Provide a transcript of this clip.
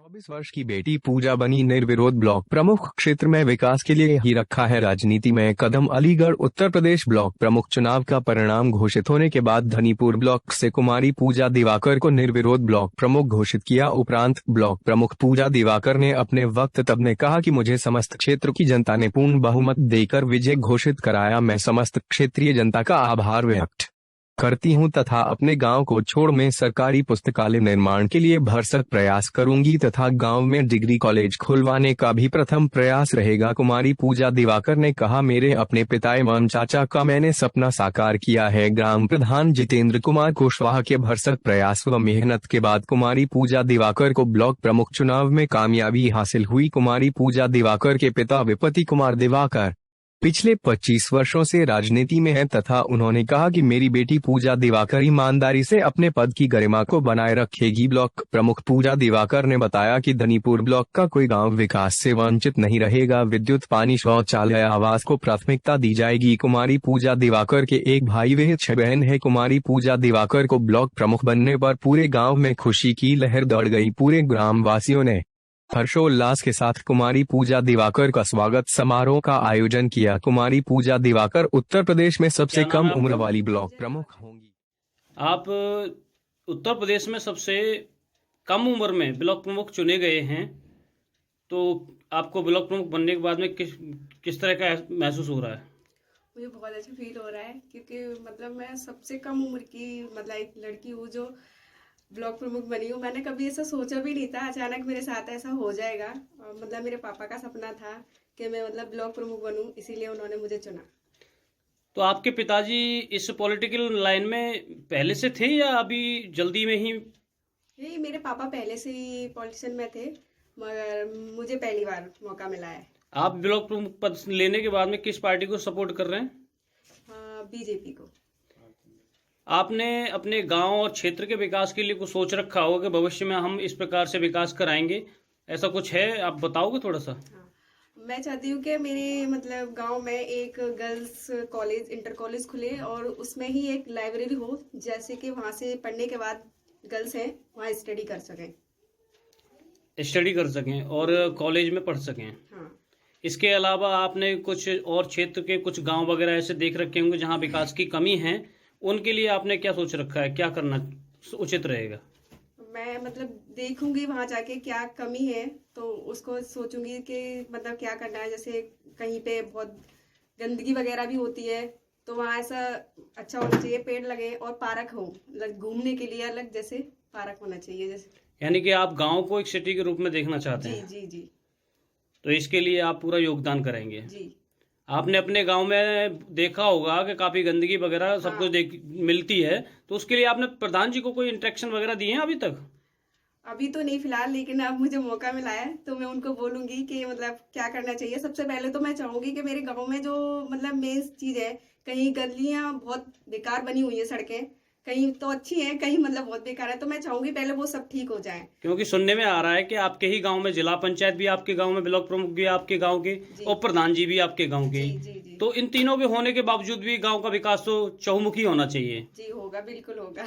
24 वर्ष की बेटी पूजा बनी निर्विरोध ब्लॉक प्रमुख। क्षेत्र में विकास के लिए ही रखा है राजनीति में कदम। अलीगढ़ उत्तर प्रदेश ब्लॉक प्रमुख चुनाव का परिणाम घोषित होने के बाद धनीपुर ब्लॉक से कुमारी पूजा दिवाकर को निर्विरोध ब्लॉक प्रमुख घोषित किया। उपरांत ब्लॉक प्रमुख पूजा दिवाकर ने अपने वक्तव्य में कहा कि मुझे समस्त क्षेत्र की जनता ने पूर्ण बहुमत देकर विजय घोषित कराया। मैं समस्त क्षेत्रीय जनता का आभार व्यक्त करती हूं तथा अपने गांव को छोड़ में सरकारी पुस्तकालय निर्माण के लिए भरसक प्रयास करूंगी तथा गांव में डिग्री कॉलेज खुलवाने का भी प्रथम प्रयास रहेगा। कुमारी पूजा दिवाकर ने कहा, मेरे अपने पिता एवं चाचा का मैंने सपना साकार किया है। ग्राम प्रधान जितेंद्र कुमार कुशवाहा के भरसक प्रयास व मेहनत के बाद कुमारी पूजा दिवाकर को ब्लॉक प्रमुख चुनाव में कामयाबी हासिल हुई। कुमारी पूजा दिवाकर के पिता विपति कुमार दिवाकर पिछले 25 वर्षों से राजनीति में है तथा उन्होंने कहा कि मेरी बेटी पूजा दिवाकर ईमानदारी से अपने पद की गरिमा को बनाए रखेगी। ब्लॉक प्रमुख पूजा दिवाकर ने बताया कि धनीपुर ब्लॉक का कोई गांव विकास से वंचित नहीं रहेगा। विद्युत, पानी, शौचालय, आवास को प्राथमिकता दी जाएगी। कुमारी पूजा दिवाकर के एक भाई व 6 बहन है। कुमारी पूजा दिवाकर को ब्लॉक प्रमुख बनने पर पूरे गाँव में खुशी की लहर दौड़ गई। पूरे ग्राम वासियों ने हर्षोल्लास के साथ कुमारी पूजा दिवाकर का स्वागत समारोह का आयोजन किया। कुमारी पूजा दिवाकर उत्तर प्रदेश में सबसे कम उम्र वाली ब्लॉक प्रमुख होंगी। आप उत्तर प्रदेश में सबसे कम उम्र में ब्लॉक प्रमुख चुने गए हैं, तो आपको ब्लॉक प्रमुख बनने के बाद में किस तरह का महसूस हो रहा है? मुझे बहुत अच्छा फील हो रहा है क्योंकि मतलब मैं सबसे कम उम्र की मतलब एक लड़की हूँ जो ब्लॉक प्रमुख बनी हूँ। मैंने कभी ऐसा सोचा भी नहीं था, अचानक मेरे साथ ऐसा हो जाएगा। मतलब मेरे पापा का सपना था कि मैं मतलब ब्लॉक प्रमुख बनूं, इसीलिए उन्होंने मुझे चुना। तो आपके पिताजी इस पॉलिटिकल लाइन में पहले से थे या अभी जल्दी में ही? नहीं, मेरे पापा पहले से ही पॉलिटिशियन में थे, मगर मुझे पहली बार मौका मिला है। आप ब्लॉक प्रमुख पद लेने के बाद में किस पार्टी को सपोर्ट कर रहे हैं? बीजेपी को। आपने अपने गांव और क्षेत्र के विकास के लिए कुछ सोच रखा होगा कि भविष्य में हम इस प्रकार से विकास कराएंगे, ऐसा कुछ है? आप बताओगे थोड़ा सा। हाँ, मैं चाहती हूँ कि मेरे मतलब गांव में एक गर्ल्स कॉलेज, इंटर कॉलेज खुले और उसमें ही एक लाइब्रेरी हो, जैसे कि वहाँ से पढ़ने के बाद गर्ल्स हैं वहाँ स्टडी कर सकें और कॉलेज में पढ़ सकें। हाँ। इसके अलावा आपने कुछ और क्षेत्र के कुछ गांव वगैरह ऐसे देख रखे होंगे जहां विकास की कमी है, उनके लिए आपने क्या सोच रखा है, क्या करना उचित रहेगा? मैं मतलब देखूंगी वहां जाके क्या कमी है, तो उसको सोचूंगी कि मतलब क्या करना है। जैसे कहीं पे बहुत गंदगी वगैरह भी होती है, तो वहाँ ऐसा अच्छा होना चाहिए, पेड़ लगे और पार्क हो, घूमने के लिए अलग जैसे पार्क होना चाहिए। जैसे यानी कि आप गांव को एक सिटी के रूप में देखना चाहते हैं? जी जी जी। तो इसके लिए आप पूरा योगदान करेंगे? जी। आपने अपने गांव में देखा होगा कि काफी गंदगी वगैरह सब कुछ मिलती है, तो उसके लिए आपने प्रधान जी को कोई इंस्ट्रक्शन वगैरह दिए हैं अभी तक? अभी तो नहीं फिलहाल, लेकिन अब मुझे मौका मिला है तो मैं उनको बोलूंगी कि मतलब क्या करना चाहिए। सबसे पहले तो मैं चाहूंगी कि मेरे गांव में जो मतलब मेन चीज है, कहीं गलियां बहुत बेकार बनी हुई है, सड़कें कहीं तो अच्छी है, कहीं मतलब बहुत बेकार है, तो मैं चाहूंगी पहले वो सब ठीक हो जाए। क्योंकि सुनने में आ रहा है कि आपके ही गांव में जिला पंचायत भी आपके गांव में, ब्लॉक प्रमुख भी आपके गांव के और प्रधान जी भी आपके गांव के। जी, जी, जी। तो इन तीनों के होने के बावजूद भी गांव का विकास तो चहुमुखी होना चाहिए। जी होगा, बिल्कुल होगा।